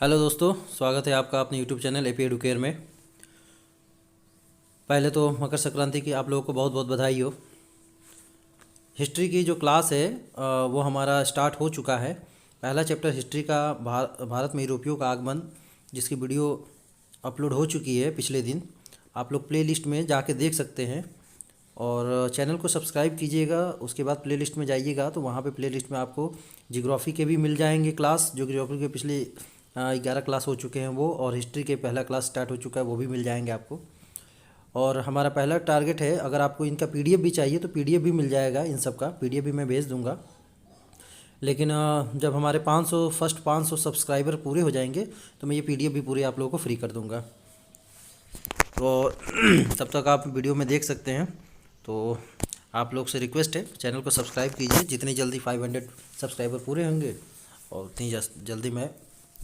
Hello दोस्तों, स्वागत है आपका अपने यूट्यूब चैनल एपी एडुकेयर में। पहले तो मकर संक्रांति की आप लोगों को बहुत बहुत बधाई हो। हिस्ट्री की जो क्लास है वो हमारा स्टार्ट हो चुका है। पहला चैप्टर हिस्ट्री का भारत में यूरोपियों का आगमन, जिसकी वीडियो अपलोड हो चुकी है पिछले दिन। आप लोग प्लेलिस्ट में जाके देख सकते हैं और चैनल को सब्सक्राइब कीजिएगा। उसके बाद प्लेलिस्ट में जाइएगा तो वहाँ पे प्लेलिस्ट में आपको जियोग्राफी के भी मिल जाएंगे क्लास। जो जियोग्राफी के पिछले 11 क्लास हो चुके हैं वो, और हिस्ट्री के पहला क्लास स्टार्ट हो चुका है, वो भी मिल जाएंगे आपको। और हमारा पहला टारगेट है, अगर आपको इनका पीडीएफ भी चाहिए तो पीडीएफ भी मिल जाएगा। इन सब का पीडीएफ भी मैं भेज दूंगा। लेकिन जब हमारे 500 सब्सक्राइबर पूरे हो जाएंगे तो मैं ये पीडीएफ भी पूरे आप लोगों को फ्री कर दूंगा। तो तब तक आप वीडियो में देख सकते हैं। तो आप लोग से रिक्वेस्ट है, चैनल को सब्सक्राइब कीजिए। जितनी जल्दी 500 सब्सक्राइबर पूरे होंगे और उतनी जल्दी मैं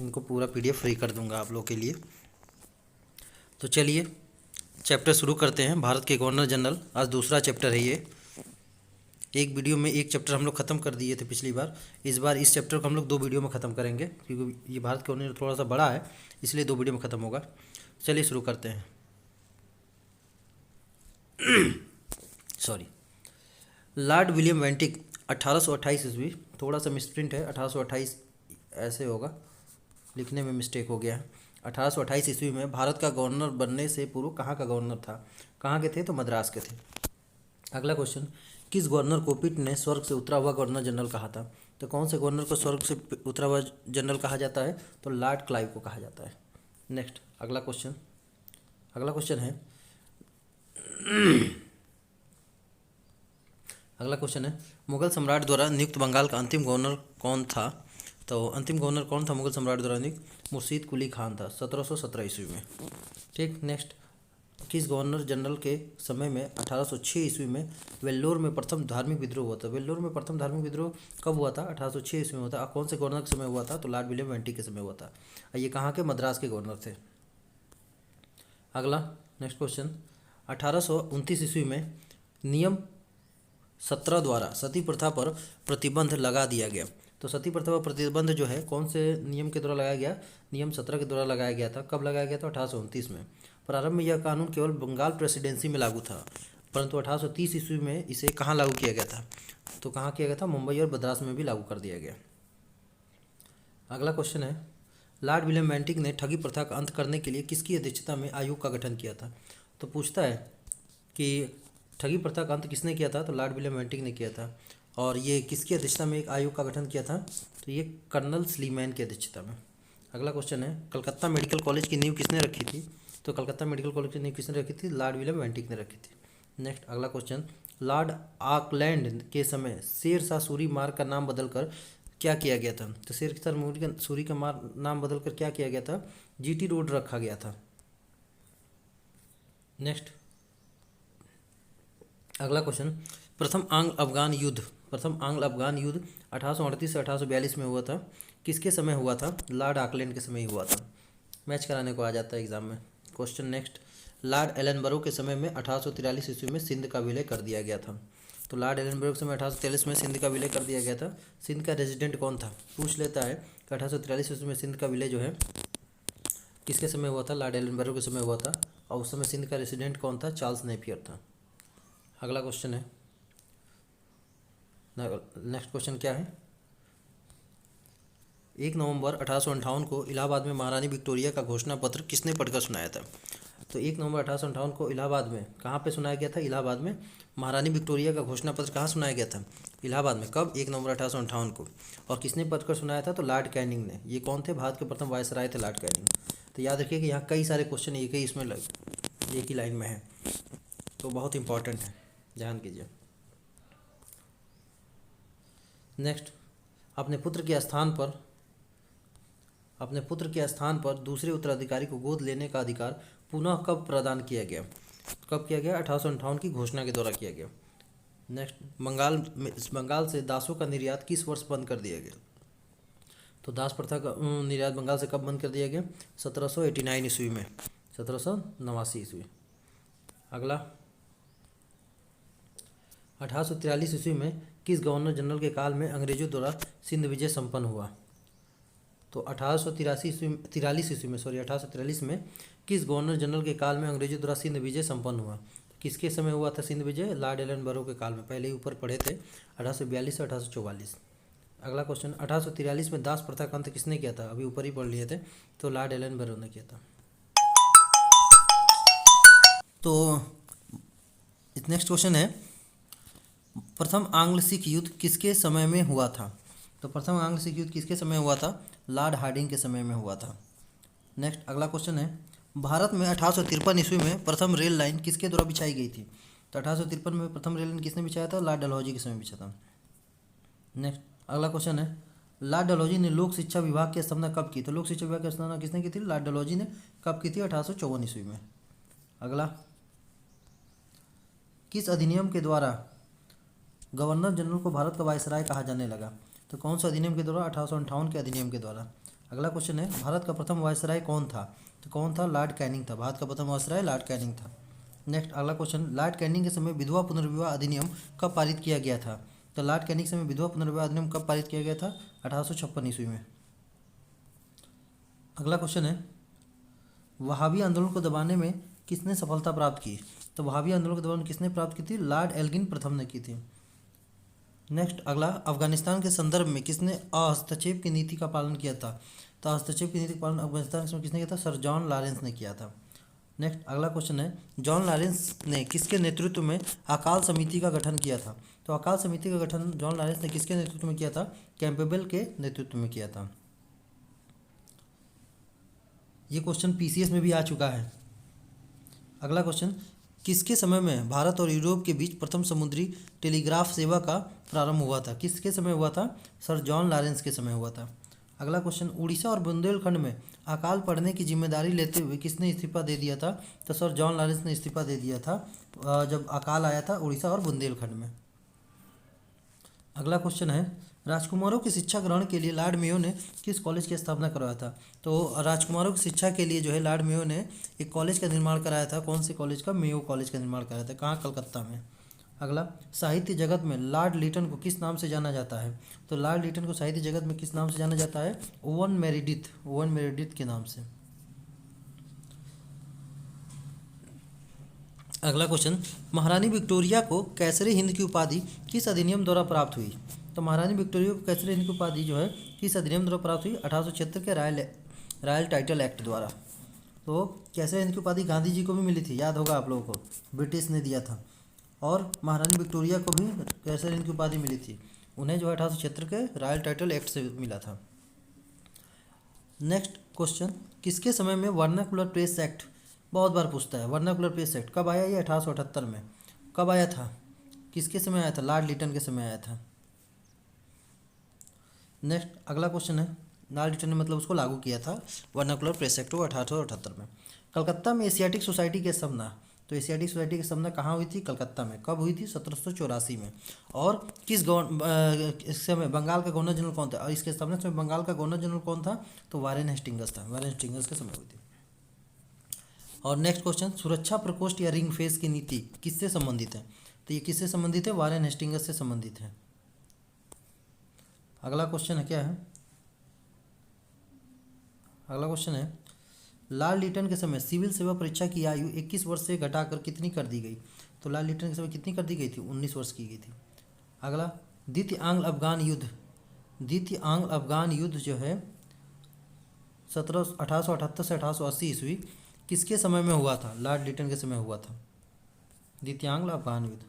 इनको पूरा पीडीएफ फ्री कर दूंगा आप लोग के लिए। तो चलिए चैप्टर शुरू करते हैं। भारत के गवर्नर जनरल, आज दूसरा चैप्टर है ये। एक वीडियो में एक चैप्टर हम लोग ख़त्म कर दिए थे पिछली बार। इस बार इस चैप्टर को हम लोग 2 वीडियो में ख़त्म करेंगे, क्योंकि ये भारत के गवर्नर थोड़ा सा बड़ा है, इसलिए 2 वीडियो में ख़त्म होगा। चलिए शुरू करते हैं। सॉरी, लॉर्ड विलियम वेंटिक 1828 ईस्वी, थोड़ा सा मिसप्रिंट है, 1828 ऐसे होगा, लिखने में मिस्टेक हो गया है। 1828 ईस्वी में भारत का गवर्नर बनने से पूर्व कहाँ का गवर्नर था? कहाँ के थे? तो मद्रास के थे। अगला क्वेश्चन, किस गवर्नर को पिट ने स्वर्ग से उतरा हुआ गवर्नर जनरल कहा था? तो कौन से गवर्नर को स्वर्ग से उतरा हुआ जनरल कहा जाता है? तो लॉर्ड क्लाइव को कहा जाता है। नेक्स्ट, अगला क्वेश्चन है अगला क्वेश्चन है, मुगल सम्राट द्वारा नियुक्त बंगाल का अंतिम गवर्नर कौन था? तो अंतिम गवर्नर कौन था मुगल सम्राट द्वारा नियुक्त? मुर्शीद कुली खान था, 1717 ईस्वी में। ठीक, नेक्स्ट, किस गवर्नर जनरल के समय में 1806 ईस्वी में वेल्लोर में प्रथम धार्मिक विद्रोह हुआ था? वेल्लोर में प्रथम धार्मिक विद्रोह कब हुआ था? 1806 ईस्वी में हुआ था। कौन से गवर्नर के समय हुआ था? तो लॉर्ड विलियम वेंटिक के समय हुआ था। ये कहाँ के? मद्रास के गवर्नर थे। अगला नेक्स्ट क्वेश्चन, 1829 ईस्वी में नियम 17 द्वारा सती प्रथा पर प्रतिबंध लगा दिया गया। तो सती प्रथा पर प्रतिबंध जो है कौन से नियम के द्वारा लगाया गया? नियम 17 के द्वारा लगाया गया था। कब लगाया गया था? 1829 में। प्रारंभ में यह कानून केवल बंगाल प्रेसिडेंसी में लागू था, परंतु 1830 ईस्वी में इसे कहाँ लागू किया गया था? तो कहाँ किया गया था? मुंबई और मद्रास में भी लागू कर दिया गया। अगला क्वेश्चन है, लॉर्ड विलियम बेंटिक ने ठगी प्रथा का अंत करने के लिए किसकी अध्यक्षता में आयोग का गठन किया था? तो पूछता है कि ठगी प्रथा का अंत किसने किया था? तो लॉर्ड विलियम बेंटिक ने किया था। और ये किसकी अध्यक्षता में एक आयोग का गठन किया था? तो ये कर्नल स्लीमैन की अध्यक्षता में। अगला क्वेश्चन है, कलकत्ता मेडिकल कॉलेज की नींव किसने रखी थी? तो कलकत्ता मेडिकल कॉलेज की नींव किसने रखी थी? लॉर्ड विलियम बेंटिक ने रखी थी। नेक्स्ट, अगला क्वेश्चन, लॉर्ड ऑकलैंड के समय शेर शाह सूरी मार्ग का नाम बदलकर क्या किया गया था? तो शेर शाह सूरी का नाम बदलकर क्या किया गया था? जीटी रोड रखा गया था। नेक्स्ट, अगला क्वेश्चन, प्रथम आंग्ल अफगान युद्ध 1838 से 1842 में हुआ था। किसके समय हुआ था? लॉर्ड ऑकलैंड के समय ही हुआ था। मैच कराने को आ जाता है एग्जाम में क्वेश्चन। नेक्स्ट, लॉर्ड एलनबरो के समय में 1843 ईस्वी में सिंध का विलय कर दिया गया था। तो लॉर्ड एलनबरो के समय 1843 में सिंध का विलय कर दिया गया था। सिंध का रेजिडेंट कौन था? पूछ लेता है कि 1843 ईस्वी में सिंध का विलय जो है किसके समय हुआ था? लॉर्ड एलनबरो के समय हुआ था। और उस समय सिंध का रेजिडेंट कौन था? चार्ल्स नेपियर था। अगला क्वेश्चन है, नेक्स्ट क्वेश्चन क्या है, 1 नवंबर 1858 को इलाहाबाद में महारानी विक्टोरिया का घोषणा पत्र किसने पढ़कर सुनाया था? तो 1 नवंबर 1858 को इलाहाबाद में कहाँ पे सुनाया गया था? इलाहाबाद में महारानी विक्टोरिया का घोषणा पत्र कहाँ सुनाया गया था? इलाहाबाद में। कब? 1 नवंबर 1858 को। और किसने पढ़कर सुनाया था? तो लॉर्ड कैनिंग ने। ये कौन थे? भारत के प्रथम वायसराय थे लॉर्ड कैनिंग। तो याद रखिए कि यहाँ कई सारे क्वेश्चन एक ही लाइन में है, तो बहुत इंपॉर्टेंट है, ध्यान कीजिए। नेक्स्ट, अपने पुत्र के स्थान पर दूसरे उत्तराधिकारी को गोद लेने का अधिकार पुनः कब प्रदान किया गया? कब किया गया? 1858 की घोषणा के द्वारा किया गया। नेक्स्ट, बंगाल से दासों का निर्यात किस वर्ष बंद कर दिया गया? तो दास प्रथा का निर्यात बंगाल से कब बंद कर दिया गया? 1789 ईस्वी में, 1789 ईस्वी। अगला, 1843 ईस्वी में किस गवर्नर जनरल के काल में अंग्रेजों द्वारा सिंध विजय संपन्न हुआ? तो 1843 ईस्वी में 1843 में किस गवर्नर जनरल के काल में अंग्रेजों द्वारा सिंध विजय संपन्न हुआ? किसके समय हुआ था सिंध विजय? लॉर्ड एलन बरो के काल में। पहले ही ऊपर पढ़े थे 1842 से 1844। अगला क्वेश्चन, 1843 में दास प्रथा का अंत किसने किया था? अभी ऊपर ही पढ़ लिए थे, तो लॉर्ड एलन बरो ने किया था। तो नेक्स्ट क्वेश्चन है, प्रथम आंग्ल सिख युद्ध किसके समय में हुआ था? तो प्रथम आंग्ल सिख युद्ध किसके समय हुआ था? लॉर्ड हार्डिंग के समय में हुआ था। नेक्स्ट अगला क्वेश्चन है, भारत में 1853 ईस्वी में प्रथम रेल लाइन किसके द्वारा बिछाई गई थी? तो 1853 में प्रथम रेल लाइन किसने बिछाया था? लॉर्ड डलहौजी के समय बिछा था। नेक्स्ट अगला क्वेश्चन है, लॉर्ड डलहौजी ने लोक शिक्षा विभाग की स्थापना कब की? तो लोक शिक्षा विभाग की स्थापना किसने की थी? लॉर्ड डलहौजी ने। कब की थी? 1854 ईस्वी में। अगला, किस अधिनियम के द्वारा गवर्नर जनरल को भारत का वायसराय कहा जाने लगा? तो कौन सा अधिनियम के द्वारा? 1858 के अधिनियम के द्वारा। अगला क्वेश्चन है, भारत का प्रथम वायसराय कौन था? तो कौन था? लॉर्ड कैनिंग था। भारत का प्रथम वायसराय लॉर्ड कैनिंग था। नेक्स्ट अगला क्वेश्चन, लॉर्ड कैनिंग के समय विधवा पुनर्विवाह अधिनियम कब पारित किया गया था? तो लॉर्ड कैनिंग के समय विधवा पुनर्विवाह अधिनियम कब पारित किया गया था? 1856 ईस्वी में। अगला क्वेश्चन है, वहाबी आंदोलन को दबाने में किसने सफलता प्राप्त की? तो वहाबी आंदोलन को दबाने किसने प्राप्त की थी? लॉर्ड एल्गिन प्रथम ने की थी। नेक्स्ट अगला, अफगानिस्तान के संदर्भ में किसने हस्तक्षेप की नीति का पालन किया था? तो हस्तक्षेप की नीति का पालन अफगानिस्तान में किसने किया था? सर जॉन लॉरेंस ने किया था। नेक्स्ट अगला क्वेश्चन है, जॉन लॉरेंस ने किसके नेतृत्व में अकाल समिति का गठन किया था? तो अकाल समिति का गठन जॉन लॉरेंस ने किसके नेतृत्व में किया था? कैंपेबल के नेतृत्व में किया था। ये क्वेश्चन पीसीएस में भी आ चुका है। अगला क्वेश्चन, किसके समय में भारत और यूरोप के बीच प्रथम समुद्री टेलीग्राफ सेवा का प्रारंभ हुआ था? किसके समय हुआ था? सर जॉन लॉरेंस के समय हुआ था। अगला क्वेश्चन, उड़ीसा और बुंदेलखंड में अकाल पड़ने की जिम्मेदारी लेते हुए किसने इस्तीफा दे दिया था? तो सर जॉन लॉरेंस ने इस्तीफा दे दिया था जब अकाल आया था उड़ीसा और बुंदेलखंड में। अगला क्वेश्चन है, राजकुमारों की शिक्षा ग्रहण के लिए लॉर्ड मेयो ने किस कॉलेज की स्थापना करवाया था? तो राजकुमारों की शिक्षा के लिए जो है लॉर्ड मेयो ने एक कॉलेज का निर्माण कराया था। कौन से कॉलेज का? मेयो कॉलेज का निर्माण कराया था। कहाँ? कलकत्ता में। अगला, साहित्य जगत में लॉर्ड लिटन को किस नाम से जाना जाता है? तो लॉर्ड लिटन को साहित्य जगत में किस नाम से जाना जाता है? ओवन मेरेडिथ के नाम से। अगला क्वेश्चन, महारानी विक्टोरिया को कैसरे हिंद की उपाधि किस अधिनियम द्वारा प्राप्त हुई? तो महारानी विक्टोरिया को कैसरे हिंद की उपाधि जो है किस अधिनियम द्वारा प्राप्त हुई? 1876 के रॉयल टाइटल एक्ट द्वारा। तो कैसरे हिंद की उपाधि गांधी जी को भी मिली थी, याद होगा आप लोगों को, ब्रिटिश ने दिया था। और महारानी विक्टोरिया को भी कैसरे हिंद की उपाधि मिली थी, उन्हें जो है 1876 के रॉयल टाइटल एक्ट से मिला था। नेक्स्ट क्वेश्चन, किसके समय में वर्नाकुलर प्रेस एक्ट? बहुत बार पूछता है, वर्नाकुलर प्रेस एक्ट कब आया? ये 1878 में। कब आया था? किसके समय आया था? लॉर्ड लिटन के समय आया था। नेक्स्ट अगला क्वेश्चन है, लॉर्ड लिटन ने मतलब उसको लागू किया था वर्नाकुलर प्रेस एक्ट को 1878 में। कलकत्ता में एशियाटिक सोसाइटी की स्थापना, तो एशियाटिक सोसाइटी की स्थापना कहाँ हुई थी? कलकत्ता में। कब हुई थी? 1784 में। और किस इस समय बंगाल का गवर्नर जनरल कौन था? और इसके स्थापना समय बंगाल का गवर्नर जनरल कौन था? तो वारेन हेस्टिंग्स था। वारेन हेस्टिंग्स के समय हुई थी। और नेक्स्ट क्वेश्चन, सुरक्षा प्रकोष्ठ या रिंग फेंस की नीति किससे संबंधित है? तो ये किससे संबंधित है? वारेन हेस्टिंग्स से संबंधित है। अगला क्वेश्चन है क्या है? अगला क्वेश्चन है, लॉर्ड लिटन के समय सिविल सेवा परीक्षा की आयु 21 वर्ष से घटाकर कितनी कर दी गई? तो लॉर्ड लिटन के समय कितनी कर दी गई थी? 19 वर्ष की गई थी। अगला, द्वितीय आंग्ल अफगान युद्ध जो है 1878 से 1880 ईस्वी किसके समय में हुआ था? लॉर्ड लिटन के समय हुआ था, द्वितीय आंग्ल अफगान युद्ध।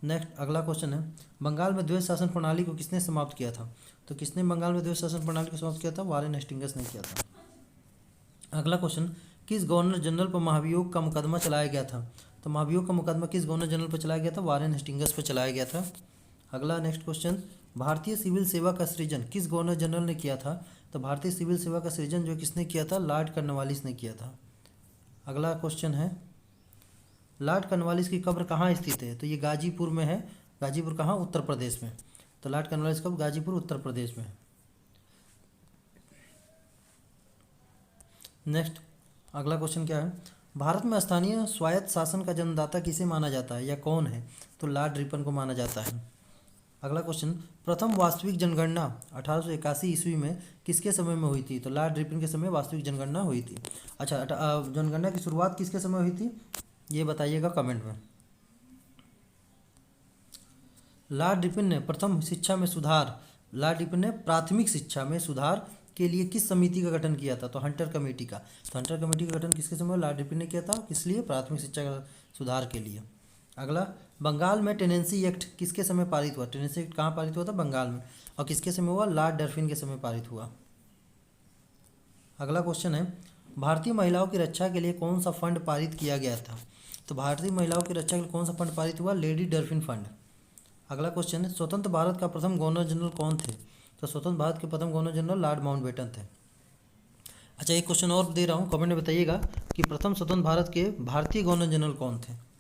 नेक्स्ट अगला क्वेश्चन है, बंगाल में द्वैध शासन प्रणाली को किसने समाप्त किया था? तो किसने बंगाल में द्वैध शासन प्रणाली को समाप्त किया था? वारेन हेस्टिंग्स ने किया था। अगला क्वेश्चन, किस गवर्नर जनरल पर महाभियोग का मुकदमा चलाया गया था? तो महाभियोग का मुकदमा किस गवर्नर जनरल पर चलाया गया था? वारेन हेस्टिंग्स पर चलाया गया था। अगला नेक्स्ट क्वेश्चन, भारतीय सिविल सेवा का सृजन किस गवर्नर जनरल ने किया था? तो भारतीय सिविल सेवा का सृजन जो किसने किया था? लॉर्ड कॉर्नवालिस ने किया था। अगला क्वेश्चन है, लॉर्ड कॉर्नवालिस की कब्र कहाँ स्थित है? तो ये गाजीपुर में है। गाजीपुर कहाँ? उत्तर प्रदेश में। तो लॉर्ड कॉर्नवालिस कब्र गाजीपुर उत्तर प्रदेश में है। नेक्स्ट अगला क्वेश्चन क्या है, भारत में स्थानीय स्वायत्त शासन का जन्मदाता किसे माना जाता है या कौन है? तो लॉर्ड रिपन को माना जाता है। अगला क्वेश्चन, प्रथम वास्तविक जनगणना 1881 ईस्वी में किसके समय में हुई थी? तो लॉर्ड रिपन के समय वास्तविक जनगणना हुई थी। अच्छा, जनगणना की शुरुआत किसके समय हुई थी ये बताइएगा कमेंट में। लॉर्ड रिपन ने प्रथम शिक्षा में सुधार, लॉर्ड रिपन ने प्राथमिक शिक्षा में सुधार के लिए किस समिति का गठन किया था? तो हंटर कमेटी का। तो हंटर कमेटी का गठन किसके समय लॉर्ड रिपन ने किया था? किस लिए? प्राथमिक शिक्षा का सुधार के लिए। अगला, बंगाल में टेनेंसी एक्ट किसके समय पारित हुआ? टेनेंसी एक्ट कहाँ पारित हुआ था? बंगाल में। और किसके समय हुआ? लॉर्ड डर्फिन के समय पारित हुआ। अगला क्वेश्चन है, भारतीय महिलाओं की रक्षा के लिए कौन सा फंड पारित किया गया था? तो भारतीय महिलाओं की रक्षा के लिए कौन सा फंड पारित हुआ? Lady Dufferin fund. अगला क्वेश्चन है, स्वतंत्र भारत का प्रथम गवर्नर जनरल कौन थे? तो स्वतंत्र भारत के प्रथम गवर्नर जनरल लॉर्ड माउंटबेटन थे। अच्छा, एक क्वेश्चन और दे रहा हूँ, कमेंट में बताइएगा कि प्रथम स्वतंत्र भारत के भारतीय गवर्नर जनरल कौन थे।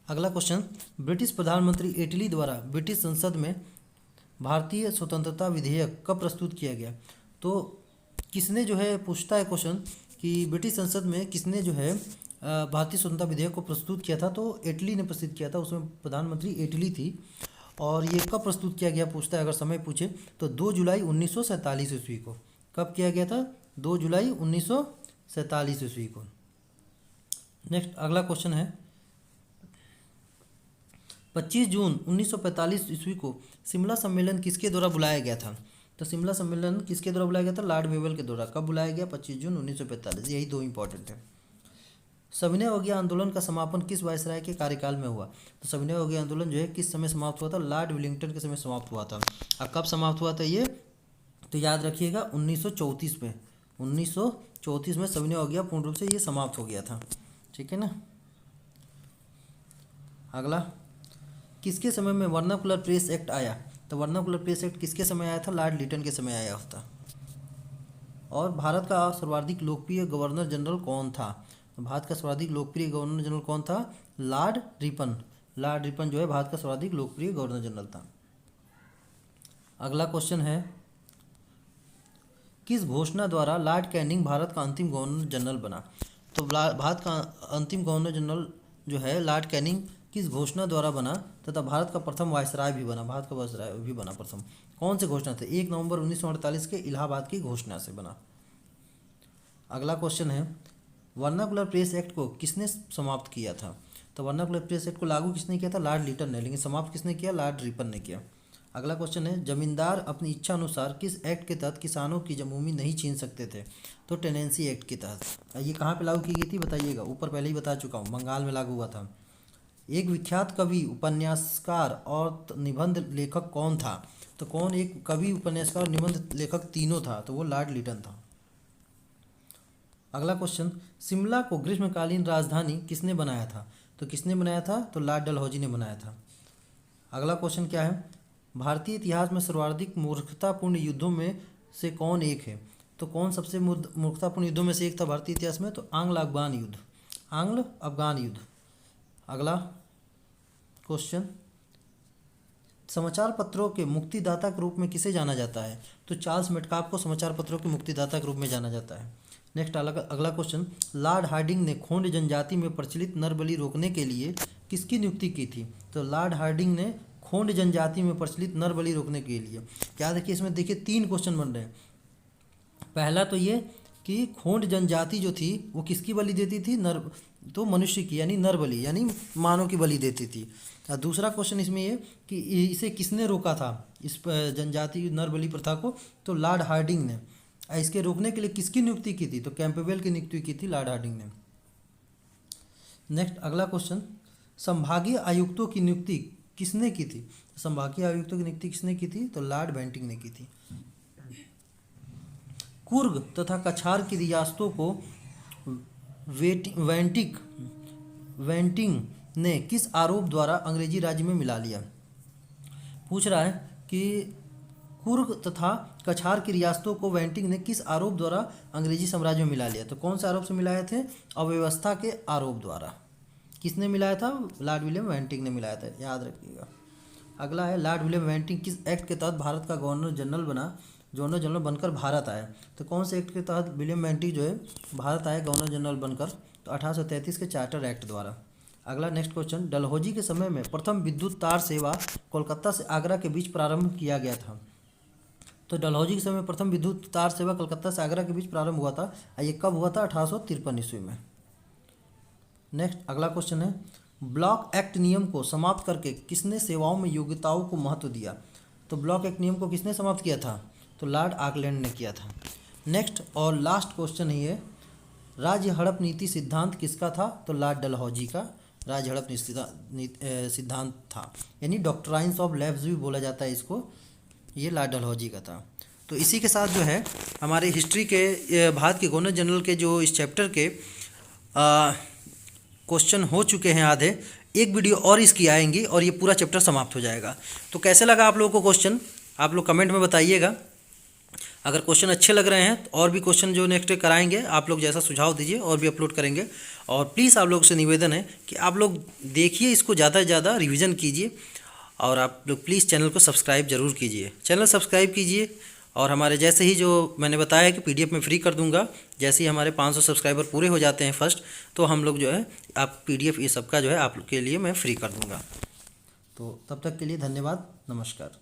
अगला क्वेश्चन, ब्रिटिश प्रधानमंत्री इटली द्वारा ब्रिटिश संसद में भारतीय स्वतंत्रता विधेयक कब प्रस्तुत किया गया? तो किसने जो है, पूछता है क्वेश्चन कि ब्रिटिश संसद में किसने जो है भारतीय स्वतंत्रता विधेयक को प्रस्तुत किया था? तो इटली ने प्रस्तुत किया था, उसमें प्रधानमंत्री इटली थी। और ये कब प्रस्तुत किया गया पूछता है, अगर समय पूछे तो 2 जुलाई 1947 ईस्वी को। कब किया गया था? 2 जुलाई 1947 ईस्वी को। नेक्स्ट अगला क्वेश्चन है, 25 जून 1945 ईस्वी को शिमला सम्मेलन किसके द्वारा बुलाया गया था? तो शिमला सम्मेलन किसके द्वारा बुलाया गया था? लॉर्ड वेवल के द्वारा। कब बुलाया गया? 25 जून 1945। यही दो इंपॉर्टेंट है। सविनय अवज्ञा आंदोलन का समापन किस वायसराय के कार्यकाल में हुआ? तो सविनय अवज्ञा आंदोलन जो है किस समय समाप्त हुआ था? लॉर्ड विलिंगटन के समय समाप्त हुआ था। और कब समाप्त हुआ था ये? तो याद रखिएगा 1934 में। 1934 में सविनय अवज्ञा पूर्ण रूप से ये समाप्त हो गया था। ठीक है ना। अगला, किसके समय में वर्नाकुलर प्रेस एक्ट आया? तो वर्नाकुलर प्रेस एक्ट किसके समय आया था? लॉर्ड लिटन के समय आया होता। और भारत का सर्वाधिक लोकप्रिय गवर्नर जनरल कौन था? तो भारत का सर्वाधिक लोकप्रिय गवर्नर जनरल कौन था? Lord Ripon. लॉर्ड रिपन जो है भारत का सर्वाधिक लोकप्रिय गवर्नर जनरल था। अगला क्वेश्चन है, किस घोषणा द्वारा लॉर्ड कैनिंग भारत का अंतिम गवर्नर जनरल बना? तो भारत का अंतिम गवर्नर जनरल जो है लॉर्ड कैनिंग किस घोषणा द्वारा बना तथा भारत का प्रथम वायसराय भी बना? भारत का वायसराय भी बना प्रथम। कौन से घोषणा थे? 1 नवंबर 1948 के इलाहाबाद की घोषणा से बना। अगला क्वेश्चन है, वर्नाकुलर प्रेस एक्ट को किसने समाप्त किया था? तो वर्नाकुलर प्रेस एक्ट को लागू किसने किया था? लॉर्ड लिटन ने। लेकिन समाप्त किसने किया? लॉर्ड रिपन ने किया। अगला क्वेश्चन है, जमींदार अपनी इच्छा अनुसार किस एक्ट के तहत किसानों की भूमि नहीं छीन सकते थे? तो टेनेंसी एक्ट के तहत। ये कहाँ पे लागू की गई थी बताइएगा? ऊपर पहले ही बता चुका हूँ, बंगाल में लागू हुआ था। एक विख्यात कवि, उपन्यासकार और निबंध लेखक कौन था? तो कौन एक कवि, उपन्यासकार और निबंध लेखक तीनों था? तो वो लॉर्ड लिटन था। अगला क्वेश्चन, शिमला को ग्रीष्मकालीन राजधानी किसने बनाया था? तो किसने बनाया था? तो लॉर्ड डलहौजी ने बनाया था। अगला क्वेश्चन क्या है, भारतीय इतिहास में सर्वाधिक मूर्खतापूर्ण युद्धों में से कौन एक है? तो कौन सबसे मूर्खतापूर्ण युद्धों में से एक था भारतीय इतिहास में? तो आंग्ल अफगान युद्ध। आंग्ल अफगान युद्ध। अगला क्वेश्चन, समाचार पत्रों के मुक्तिदाता के रूप में किसे जाना जाता है? तो चार्ल्स मेटकाफ को समाचार पत्रों के मुक्तिदाता के रूप में जाना जाता है। नेक्स्ट अगला क्वेश्चन, लॉर्ड हार्डिंग ने खोंड जनजाति में प्रचलित नरबलि रोकने के लिए किसकी नियुक्ति की थी? तो लॉर्ड हार्डिंग ने खोंड जनजाति में प्रचलित नरबलि रोकने के लिए। याद रखिए, इसमें देखिए 3 क्वेश्चन बन रहे हैं। पहला तो ये कि खोंड जनजाति जो थी वो किसकी बलि देती थी? तो मनुष्य की, यानी नरबलि, यानी मानव की बलि देती थी। और दूसरा क्वेश्चन इसमें ये कि इसे किसने रोका था, इस जनजाति नरबलि प्रथा को? तो लॉर्ड हार्डिंग ने। इसके रोकने के लिए किसकी नियुक्ति की थी? तो कैंपबेल की नियुक्ति की थी लॉर्ड हार्डिंग ने। नेक्स्ट अगला क्वेश्चन, संभागीय आयुक्तों की नियुक्ति किसने की थी? संभागीय आयुक्तों की नियुक्ति किसने की थी? तो लॉर्ड बेंटिंक ने की थी। कुर्ग तथा कछार की रियासतों को वेंटिंग ने किस आरोप द्वारा अंग्रेजी राज्य में मिला लिया? पूछ रहा है कि कुर्ग तथा कछार की रियासतों को वेंटिंग ने किस आरोप द्वारा अंग्रेजी साम्राज्य में मिला लिया? तो कौन से आरोप से मिलाए थे? अव्यवस्था के आरोप द्वारा। किसने मिलाया था? लॉर्ड विलियम वेंटिंग ने मिलाया था, याद रखिएगा। अगला है, लॉर्ड विलियम वेंटिंग किस एक्ट के तहत भारत का गवर्नर जनरल बनकर भारत आया? तो कौन से एक्ट के तहत विलियम वेंटिंग जो है भारत आए गवर्नर जनरल बनकर? तो 1833 के चार्टर एक्ट द्वारा। अगला नेक्स्ट क्वेश्चन, डलहौजी के समय में प्रथम विद्युत तार सेवा कोलकाता से आगरा के बीच प्रारंभ किया गया था। तो डलहौजी के समय में प्रथम विद्युत तार सेवा कोलकाता से आगरा के बीच प्रारंभ हुआ था। ये कब हुआ था? 1853 ईस्वी में। नेक्स्ट अगला क्वेश्चन है, ब्लॉक एक्ट नियम को समाप्त करके किसने सेवाओं में योग्यताओं को महत्व दिया? तो ब्लॉक एक्ट नियम को किसने समाप्त किया था? तो लॉर्ड ऑकलैंड ने किया था। नेक्स्ट और लास्ट क्वेश्चन है ये, राज्य हड़प नीति सिद्धांत किसका था? तो लॉर्ड डलहौजी का राज्य हड़प सिद्धांत था, यानी डॉक्ट्राइन्स ऑफ लैब्स भी बोला जाता है इसको, ये लॉर्ड डलहौजी का था। तो इसी के साथ जो है हमारे हिस्ट्री के भारत के गवर्नर जनरल के जो इस चैप्टर के क्वेश्चन हो चुके हैं आधे, एक वीडियो और इसकी आएंगी और ये पूरा चैप्टर समाप्त हो जाएगा। तो कैसे लगा आप लोगों को क्वेश्चन, आप लोग कमेंट में बताइएगा। अगर क्वेश्चन अच्छे लग रहे हैं तो और भी क्वेश्चन जो नेक्स्ट कराएंगे आप लोग जैसा सुझाव दीजिए और भी अपलोड करेंगे। और प्लीज़ आप लोगों से निवेदन है कि आप लोग देखिए, इसको ज़्यादा से ज़्यादा रिवीजन कीजिए और आप लोग प्लीज़ चैनल को सब्सक्राइब जरूर कीजिए, चैनल सब्सक्राइब कीजिए। और हमारे जैसे ही जो मैंने बताया कि PDF में फ्री कर दूंगा, जैसे ही हमारे 500 सब्सक्राइबर पूरे हो जाते हैं फर्स्ट, तो हम लोग जो है आप PDF ये सबका जो है आप लोग के लिए मैं फ्री कर दूंगा। तो तब तक के लिए धन्यवाद, नमस्कार।